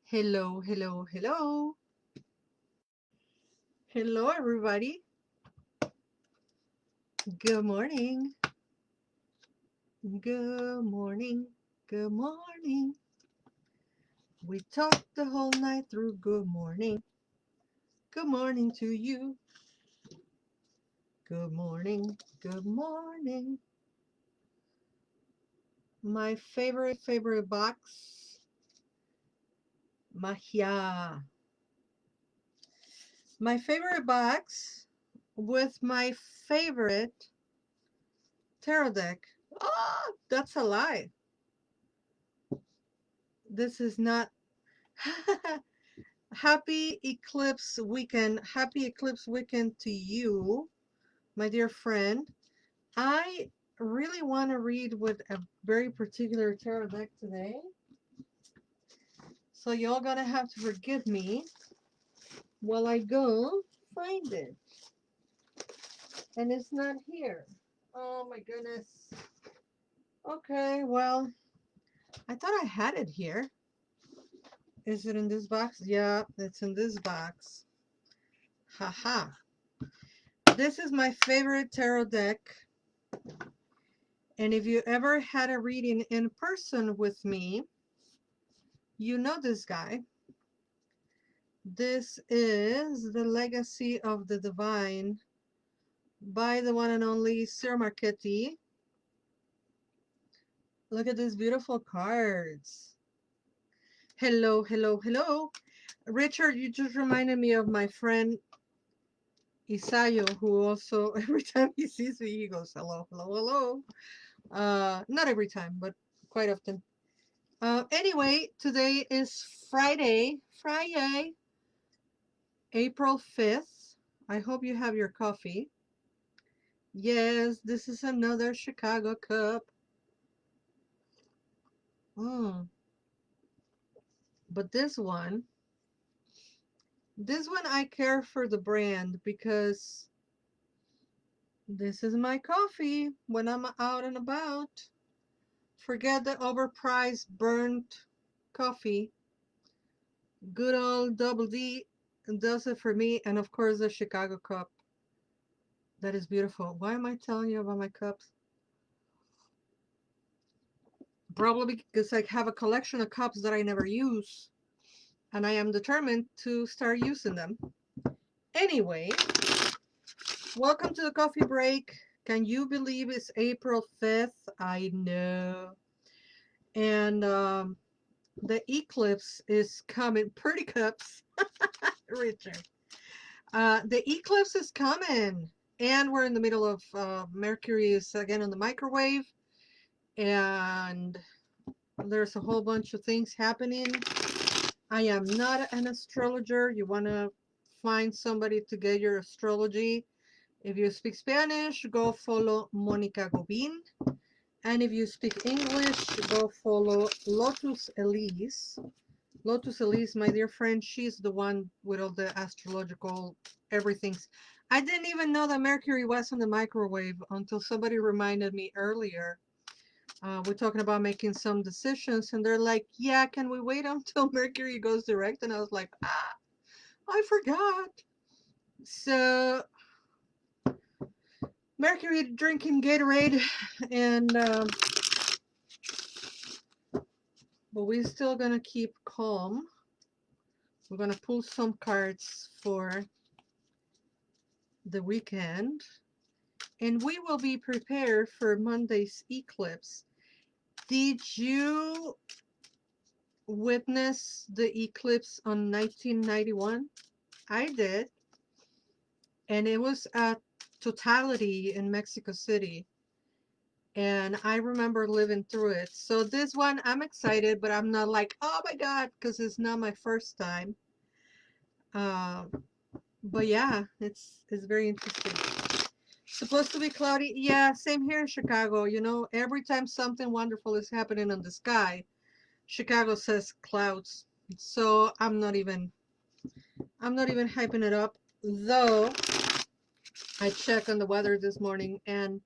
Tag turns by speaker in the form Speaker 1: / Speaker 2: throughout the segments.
Speaker 1: Hello, hello, hello. Hello, everybody. Good morning. Good morning. Good morning. We talked the whole night through. Good morning. Good morning to you. Good morning. Good morning. My favorite box. Magia. My favorite box with my favorite tarot deck. Ah, that's a lie. This is not. Happy eclipse weekend. Happy eclipse weekend to you, my dear friend. I really want to read with a very particular tarot deck today. So y'all gonna have to forgive me while I go find it. And it's not here. Oh my goodness. Okay, well, I thought I had it here. Is it in this box? Yeah, it's in this box. Haha. This is my favorite tarot deck. And if you ever had a reading in person with me, you know this guy. This is The Legacy of the Divine by the one and only Sir Marchetti. Look at these beautiful cards. Hello, hello, hello. Richard, you just reminded me of my friend Isayo, who also, every time he sees me, he goes, hello, hello, hello. Not every time, but quite often. Anyway, today is Friday, April 5th. I hope you have your coffee. Yes, this is another Chicago cup. But this one I care for the brand because this is my coffee when I'm out and about. Forget the overpriced burnt coffee. Good old Double D does it for me, and of course the Chicago cup. That is beautiful. Why am I telling you about my cups? Probably because I have a collection of cups that I never use, and I am determined to start using them. Anyway, welcome to the coffee break. Can you believe it's April 5th? I know. And the eclipse is coming. Pretty cups, Richard. The eclipse is coming. And we're in the middle of Mercury is again in the microwave. And there's a whole bunch of things happening. I am not an astrologer. You want to find somebody to get your astrology. If you speak Spanish, go follow Monica Gobin. And if you speak English, go follow Lotus Elise. Lotus Elise, my dear friend, she's the one with all the astrological everything. I didn't even know that Mercury was in the microwave until somebody reminded me earlier. We're talking about making some decisions, and they're like, yeah, can we wait until Mercury goes direct? And I was like, I forgot. So Mercury drinking Gatorade, and but we're still gonna keep calm. We're gonna pull some cards for the weekend, and we will be prepared for Monday's eclipse. Did you witness the eclipse on 1991? I did, and it was at totality in Mexico City, and I remember living through it. So this one I'm excited, but I'm not like, oh my god, because it's not my first time. But yeah, it's very interesting. Supposed to be cloudy. Yeah, same here in Chicago. You know, every time something wonderful is happening in the sky, Chicago says clouds. So I'm not even hyping it up. Though I checked on the weather this morning, and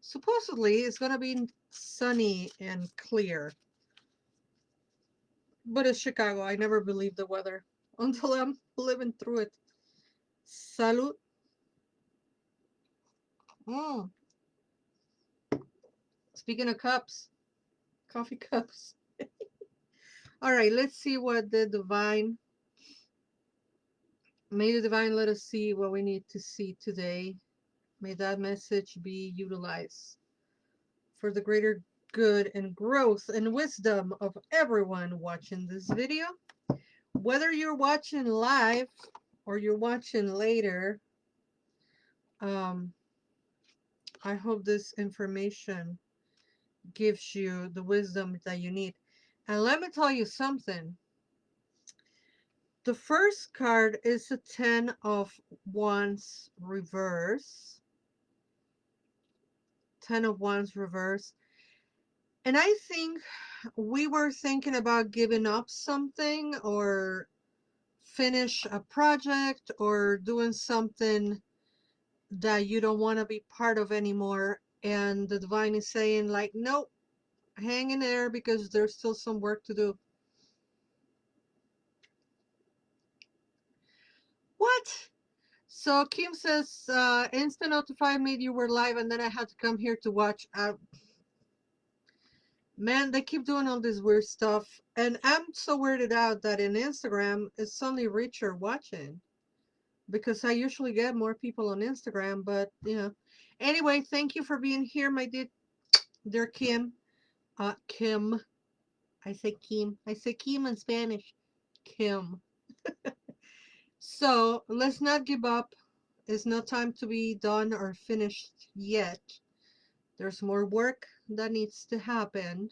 Speaker 1: supposedly it's gonna be sunny and clear. But it's Chicago. I never believe the weather until I'm living through it. Salud. Mm. Speaking of cups, coffee cups. All right, let's see what the divine, may the divine let us see what we need to see today. May that message be utilized for the greater good and growth and wisdom of everyone watching this video. Whether you're watching live or you're watching later, um, I hope this information gives you the wisdom that you need. And let me tell you something. The first card is a 10 of Wands reverse. 10 of Wands reverse. And I think we were thinking about giving up something or finish a project or doing something that you don't want to be part of anymore. And the divine is saying like, nope, hang in there because there's still some work to do. What? So Kim says, Insta notified me you were live and then I had to come here to watch. Man, they keep doing all this weird stuff. And I'm so weirded out that in Instagram, it's only Richard watching. Because I usually get more people on Instagram, but, you know. Anyway, thank you for being here, my dear Kim. Kim. I say Kim. I say Kim in Spanish. Kim. So, let's not give up. It's not time to be done or finished yet. There's more work that needs to happen.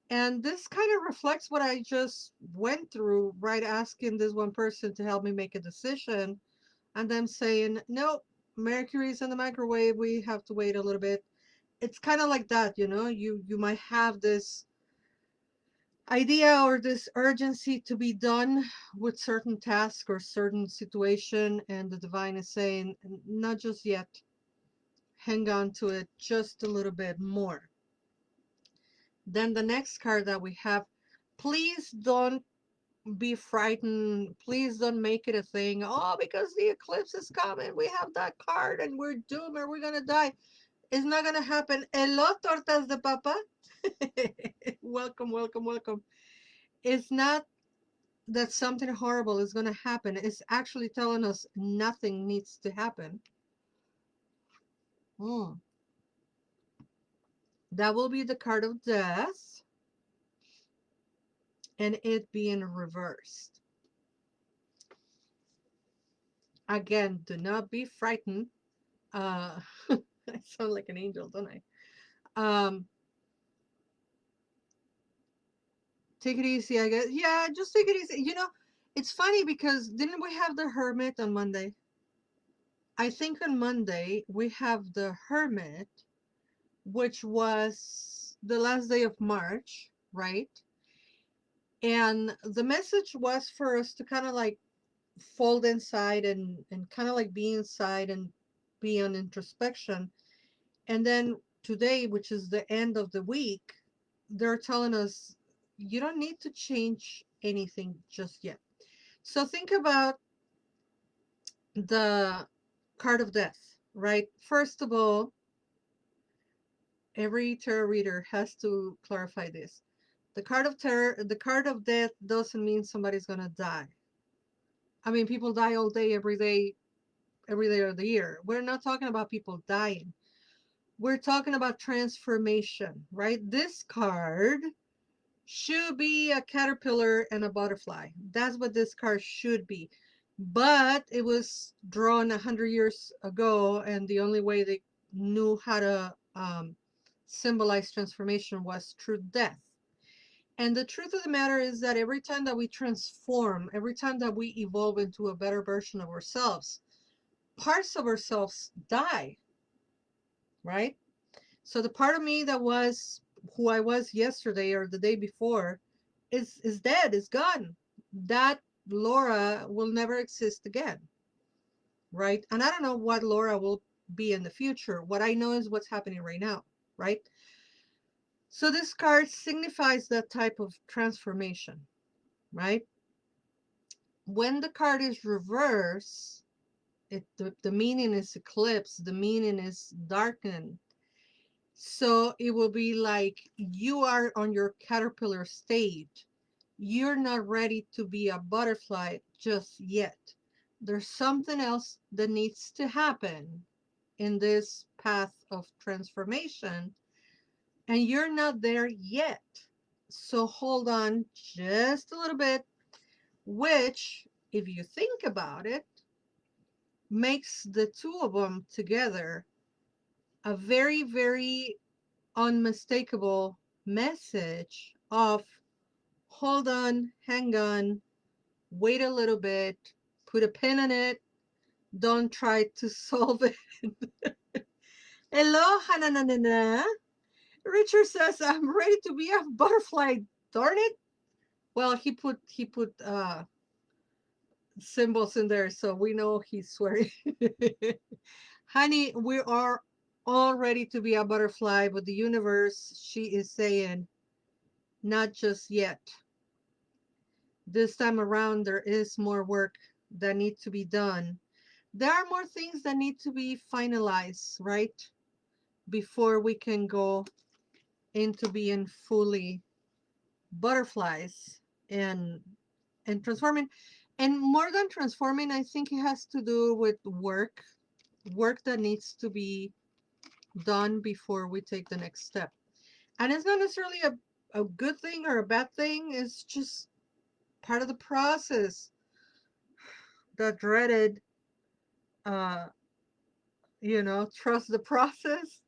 Speaker 1: And this kind of reflects what I just went through, right? Asking this one person to help me make a decision and them saying, no, Mercury's in the microwave. We have to wait a little bit. It's kind of like that, you know, you might have this idea or this urgency to be done with certain task or certain situation. And the divine is saying, not just yet. Hang on to it just a little bit more. Then the next card that we have, please don't be frightened. Please don't make it a thing. Oh, because the eclipse is coming, we have that card and we're doomed or we're gonna die. It's not gonna happen. Hello, tortas de papa. Welcome, welcome, welcome. It's not that something horrible is gonna happen. It's actually telling us nothing needs to happen. That will be the card of death. And it being reversed. Again, do not be frightened. I sound like an angel, don't I? Take it easy, I guess. Yeah, just take it easy. You know, it's funny because didn't we have the Hermit on Monday? I think on Monday we have the Hermit, which was the last day of March, right? And the message was for us to kind of like fold inside and kind of like be inside and be on introspection. And then today, which is the end of the week, they're telling us you don't need to change anything just yet. So think about the card of death, right? First of all, every tarot reader has to clarify this. The card of terror, the card of death doesn't mean somebody's gonna die. I mean, people die all day, every day of the year. We're not talking about people dying. We're talking about transformation, right? This card should be a caterpillar and a butterfly. That's what this card should be. But it was drawn 100 years ago, and the only way they knew how to symbolize transformation was through death. And the truth of the matter is that every time that we transform, every time that we evolve into a better version of ourselves, parts of ourselves die, right? So the part of me that was who I was yesterday or the day before is dead, is gone. That Laura will never exist again, right? And I don't know what Laura will be in the future. What I know is what's happening right now, right? So this card signifies that type of transformation, right? When the card is reversed, the meaning is eclipsed, the meaning is darkened. So it will be like you are on your caterpillar stage. You're not ready to be a butterfly just yet. There's something else that needs to happen in this path of transformation, and you're not there yet. So hold on just a little bit, which, if you think about it, makes the two of them together a very, very unmistakable message of hold on, hang on, wait a little bit, put a pin in it, don't try to solve it. Hello, Hananana. Richard says, I'm ready to be a butterfly, darn it. Well, he put symbols in there, so we know he's swearing. Honey, we are all ready to be a butterfly, but the universe, she is saying, not just yet. This time around, there is more work that needs to be done. There are more things that need to be finalized, right? Before we can go into being fully butterflies and transforming. And more than transforming, I think it has to do with work that needs to be done before we take the next step. And it's not necessarily a good thing or a bad thing. It's just part of the process. The dreaded, uh, trust the process.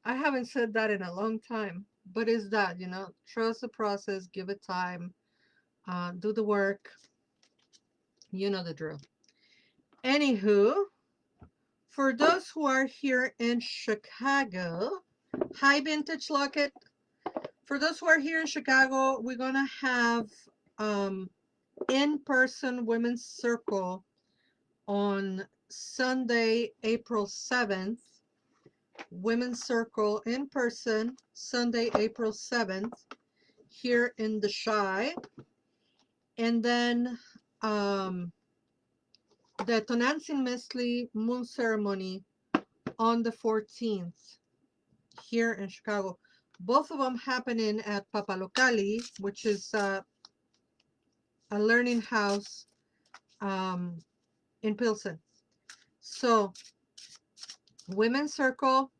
Speaker 1: I haven't said that in a long time, but it's that, trust the process, give it time, do the work. You know the drill. Anywho, for those who are here in Chicago, hi Vintage Locket. For those who are here in Chicago, we're gonna have in-person women's circle on Sunday, April 7th. Women's circle in person, Sunday, April 7th, here in the Shy. And then the Tonantsin Mestli moon ceremony on the 14th here in Chicago. Both of them happening at Papalokalli, which is a learning house in Pilsen. So, Women's Circle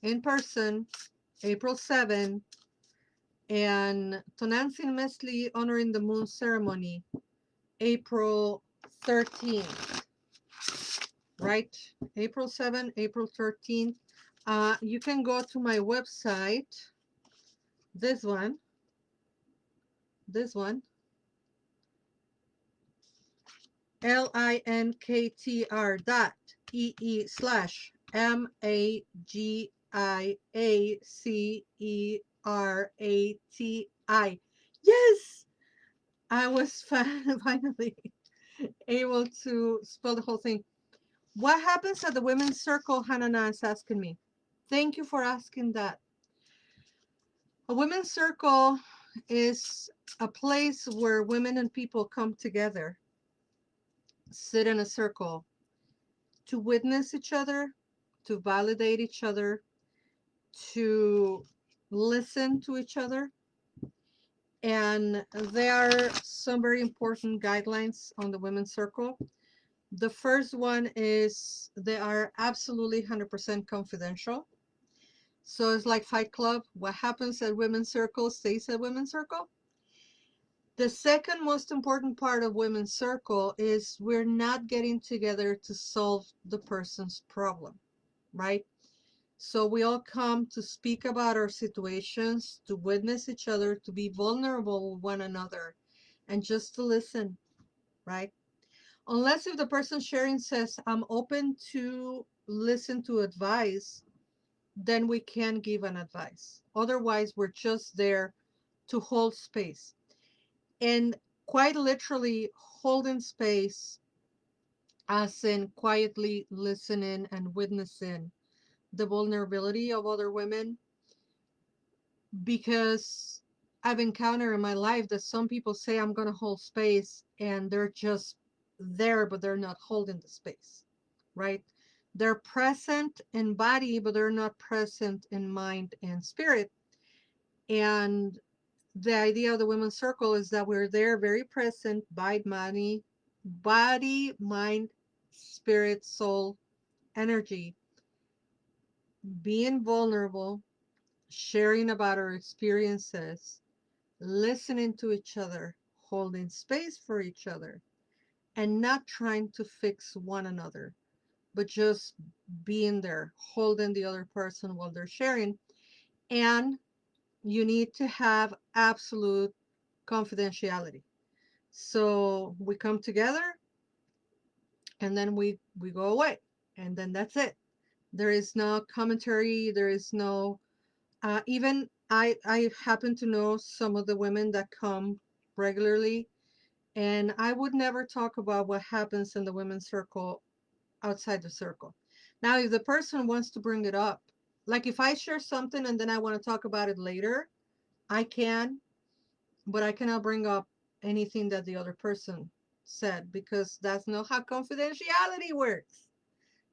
Speaker 1: in person, April 7, and Tonantsin Mestli honoring the moon ceremony, April 13th. Right? April 7, April 13th. You can go to my website, this one, linktr.ee/MAGIACERATI. Yes! I was finally able to spell the whole thing. What happens at the women's circle? Hanana is asking me. Thank you for asking that. A women's circle is a place where women and people come together, sit in a circle to witness each other, to validate each other, to listen to each other. And there are some very important guidelines on the women's circle. The first one is they are absolutely 100% confidential. So it's like Fight Club. What happens at women's circle stays at women's circle. The second most important part of women's circle is we're not getting together to solve the person's problem, right? So we all come to speak about our situations, to witness each other, to be vulnerable with one another, and just to listen, right? Unless if the person sharing says, I'm open to listen to advice, then we can give an advice. Otherwise, we're just there to hold space. And quite literally holding space as in quietly listening and witnessing the vulnerability of other women because I've encountered in my life that some people say I'm going to hold space and they're just there, but they're not holding the space, right? They're present in body, but they're not present in mind and spirit. And the idea of the women's circle is that we're there very present, body, mind, spirit, soul, energy, being vulnerable, sharing about our experiences, listening to each other, holding space for each other, and not trying to fix one another, but just being there, holding the other person while they're sharing. And you need to have absolute confidentiality. So we come together and then we go away, and then that's it. There is no commentary. There is no even I happen to know some of the women that come regularly, and I would never talk about what happens in the women's circle outside the circle. Now, if the person wants to bring it up, like if I share something and then I want to talk about it later, I can, but I cannot bring up anything that the other person said because that's not how confidentiality works.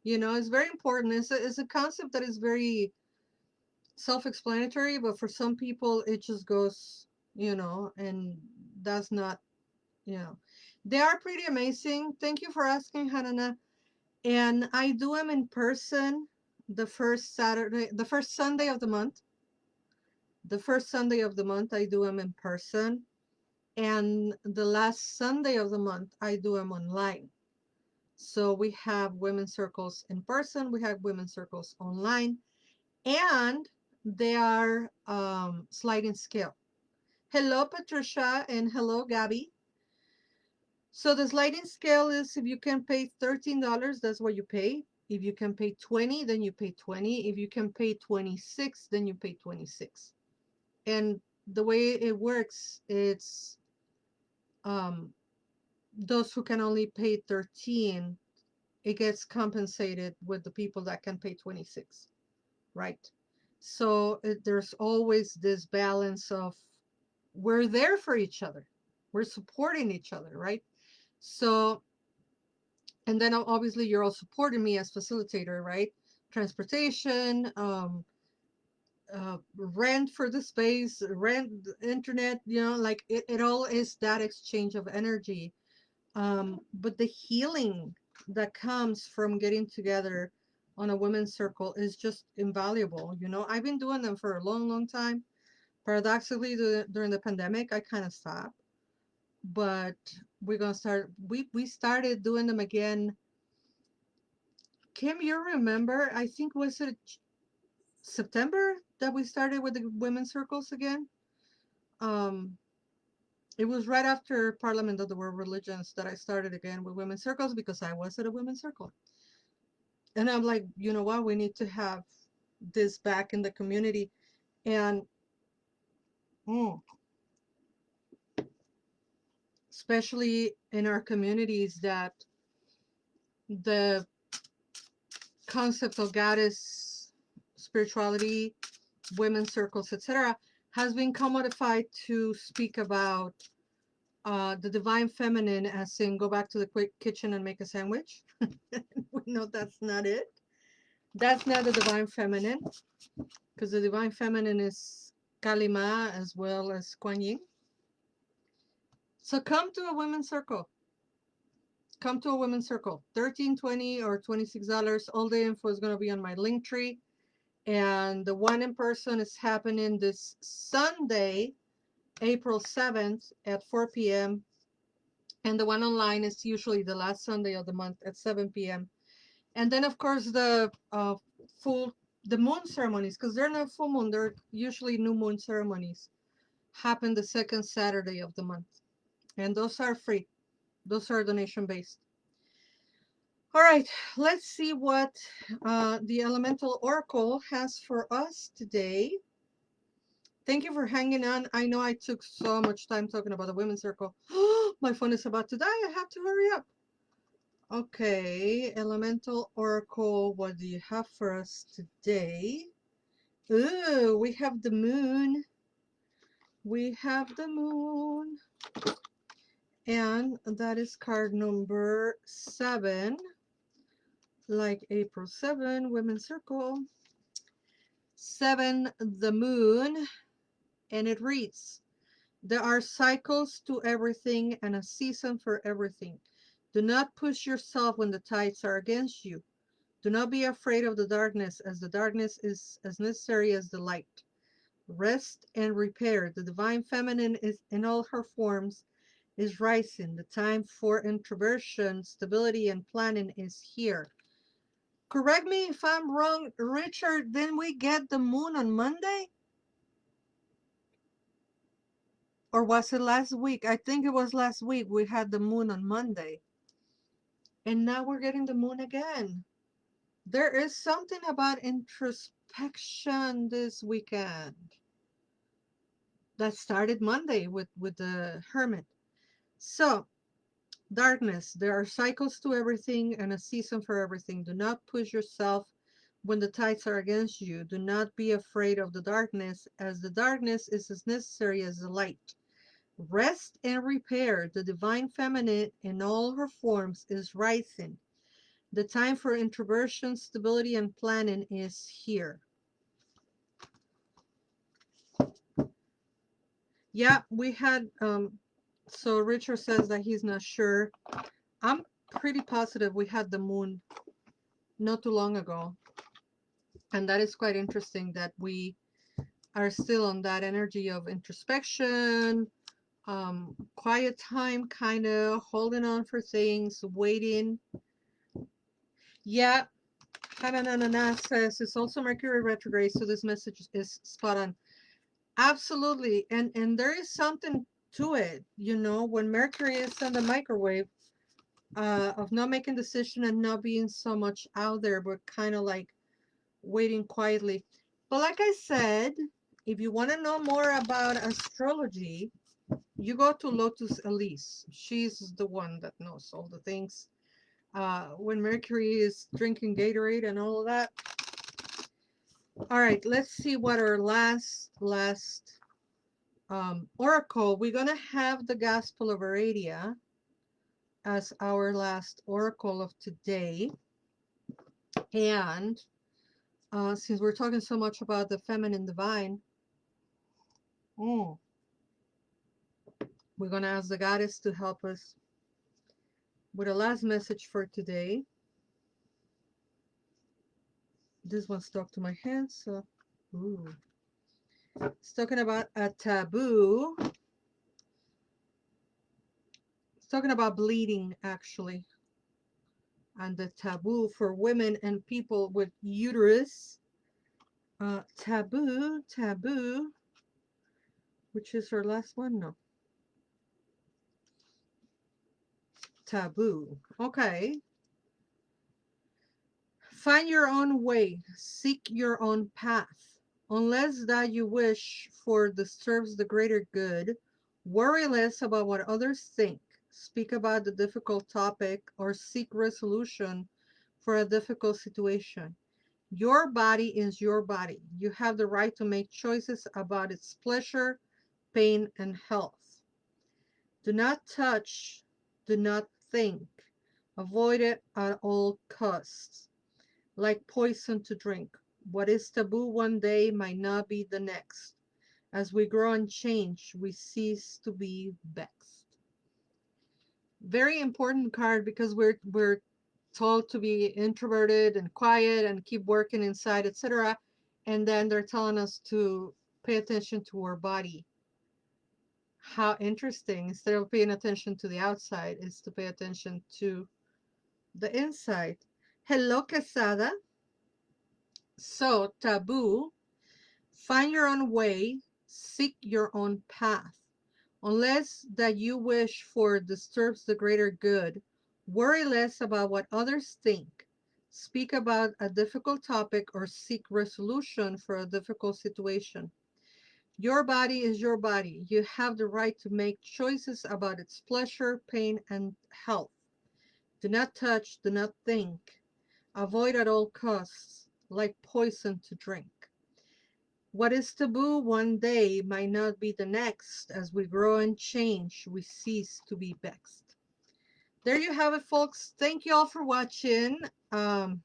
Speaker 1: You know, it's very important. It's a concept that is very self-explanatory, but for some people it just goes, and that's not, you know, they are pretty amazing. Thank you for asking, Hanana. And I do them in person the first Sunday of the month. The first Sunday of the month, I do them in person. And the last Sunday of the month, I do them online. So we have women's circles in person, we have women's circles online, and they are sliding scale. Hello, Patricia, and hello, Gabby. So the sliding scale is if you can pay $13, that's what you pay. If you can pay 20, then you pay 20. If you can pay 26, then you pay 26. And the way it works, it's um, those who can only pay 13, it gets compensated with the people that can pay 26, right? So there's always this balance of we're there for each other. We're supporting each other, right? So, and then obviously you're all supporting me as facilitator, right? Transportation, rent for the space, rent internet, like it all is that exchange of energy. But the healing that comes from getting together on a women's circle is just invaluable. I've been doing them for a long, long time. Paradoxically, during the pandemic, I kind of stopped, but we're gonna start. We started doing them again. Kim, you remember? I think was it September that we started with the women's circles again. Um, it was right after Parliament of the World Religions that I started again with women's circles because I was at a women's circle, and I'm like, you know what? We need to have this back in the community, and mm, especially in our communities that the concept of goddess spirituality, women's circles, etc., has been commodified to speak about the divine feminine, as in go back to the quick kitchen and make a sandwich. We know that's not it. That's not the divine feminine, because the divine feminine is Kalima as well as Kuan Yin. So come to a women's circle. Come to a women's circle. $13, $20, or $26. All the info is going to be on my link tree. And the one in person is happening this Sunday, April 7th at 4 p.m. And the one online is usually the last Sunday of the month at 7 p.m. And then, of course, the moon ceremonies, because they're not full moon, they're usually new moon ceremonies, happen the second Saturday of the month. And those are free. Those are donation based. All right, let's see what the Elemental Oracle has for us today. Thank you for hanging on. I know I took so much time talking about the women's circle. My phone is about to die. I have to hurry up. Okay, Elemental Oracle, what do you have for us today? Ooh, we have the moon. We have the moon. And that is card number 7. Like April 7, Women's Circle. 7, the moon. And it reads, there are cycles to everything and a season for everything. Do not push yourself when the tides are against you. Do not be afraid of the darkness, as the darkness is as necessary as the light. Rest and repair. The divine feminine is in all her forms is rising. The time for introversion, stability, and planning is here. Correct me if I'm wrong, Richard. Didn't we get the moon on Monday? Or was it last week? I think it was last week we had the moon on Monday. And now we're getting the moon again. There is something about introspection this weekend that started Monday with the Hermit. So, darkness. There are cycles to everything and a season for everything. Do not push yourself when the tides are against you. Do not be afraid of the darkness, as the darkness is as necessary as the light. Rest and repair. The divine feminine in all her forms is rising. The time for introversion, stability, and planning is here. Yeah, we had, so Richard says that he's not sure. I'm pretty positive we had the moon not too long ago. And that is quite interesting that we are still on that energy of introspection, quiet time, kind of holding on for things, waiting. Yeah, Hananana says it's also Mercury retrograde, so this message is spot on. Absolutely, and there is something to it, you know, when Mercury is in the microwave, of not making decision and not being so much out there, but kind of like waiting quietly. But like I said, if you want to know more about astrology, you go to Lotus Elise. She's the one that knows all the things. When Mercury is drinking Gatorade and all of that. All right, let's see what our last oracle. We're gonna have the Gospel of Aradia as our last oracle of today, and since we're talking so much about the feminine divine, we're gonna ask the goddess to help us with a last message for today. This one stuck to my hand, so ooh. It's talking about a taboo. It's talking about bleeding, actually, and the taboo for women and people with uterus. Taboo, which is our last one? No. Taboo. Okay. Find your own way. Seek your own path. Unless that you wish for disturbs the greater good, worry less about what others think. Speak about the difficult topic or seek resolution for a difficult situation. Your body is your body. You have the right to make choices about its pleasure, pain, and health. Do not touch, do not think. Avoid it at all costs. Like poison to drink. What is taboo one day might not be the next. As we grow and change, we cease to be vexed. Very important card because we're told to be introverted and quiet and keep working inside, etc. And then they're telling us to pay attention to our body. How interesting. Instead of paying attention to the outside, is to pay attention to the inside. Hello, Quesada. So, taboo. Find your own way, seek your own path. Unless that you wish for disturbs the greater good, worry less about what others think. Speak about a difficult topic or seek resolution for a difficult situation. Your body is your body. You have the right to make choices about its pleasure, pain, and health. Do not touch, do not think. Avoid at all costs, like poison to drink. What is taboo one day might not be the next. As we grow and change, we cease to be vexed. There you have it, folks. Thank you all for watching. Thank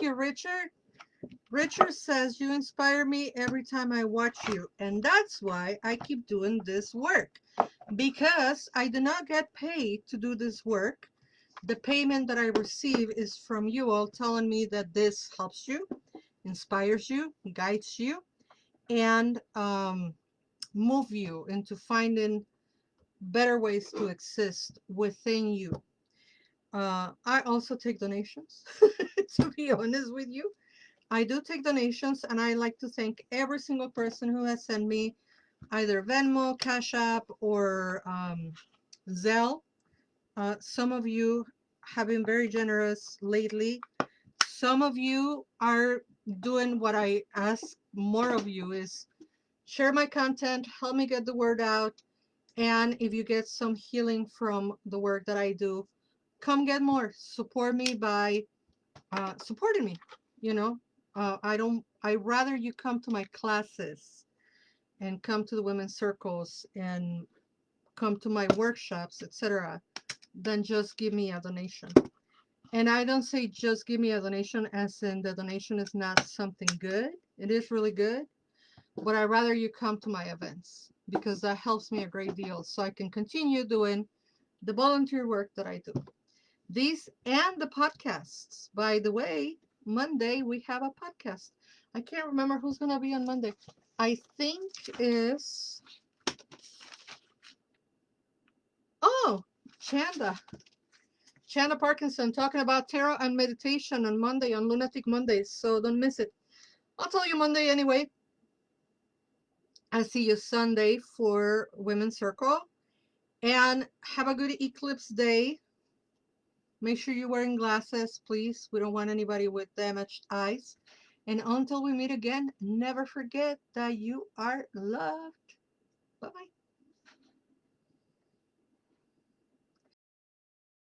Speaker 1: you, Richard. Richard says, you inspire me every time I watch you. And that's why I keep doing this work. Because I do not get paid to do this work. The payment that I receive is from you all telling me that this helps you, inspires you, guides you, and move you into finding better ways to exist within you. I also take donations, to be honest with you. I do take donations, and I like to thank every single person who has sent me either Venmo, Cashapp, or Zelle. Some of you have been very generous lately. Some of you are doing what I ask more of you is share my content, help me get the word out, and if you get some healing from the work that I do, come get more. Support me by supporting me. You know, I rather you come to my classes and come to the women's circles and come to my workshops, etc., than just give me a donation. And I don't say just give me a donation as in the donation is not something good. It is really good, but I rather you come to my events because that helps me a great deal so I can continue doing the volunteer work that I do. These and the podcasts. By the way, Monday we have a podcast. I can't remember who's going to be on Monday. I think is, oh, Chanda. Chanda Parkinson talking about tarot and meditation on Monday, on Lunatic Mondays. So don't miss it. I'll tell you Monday anyway. I'll see you Sunday for Women's Circle. And have a good eclipse day. Make sure you're wearing glasses, please. We don't want anybody with damaged eyes. And until we meet again, never forget that you are loved. Bye-bye.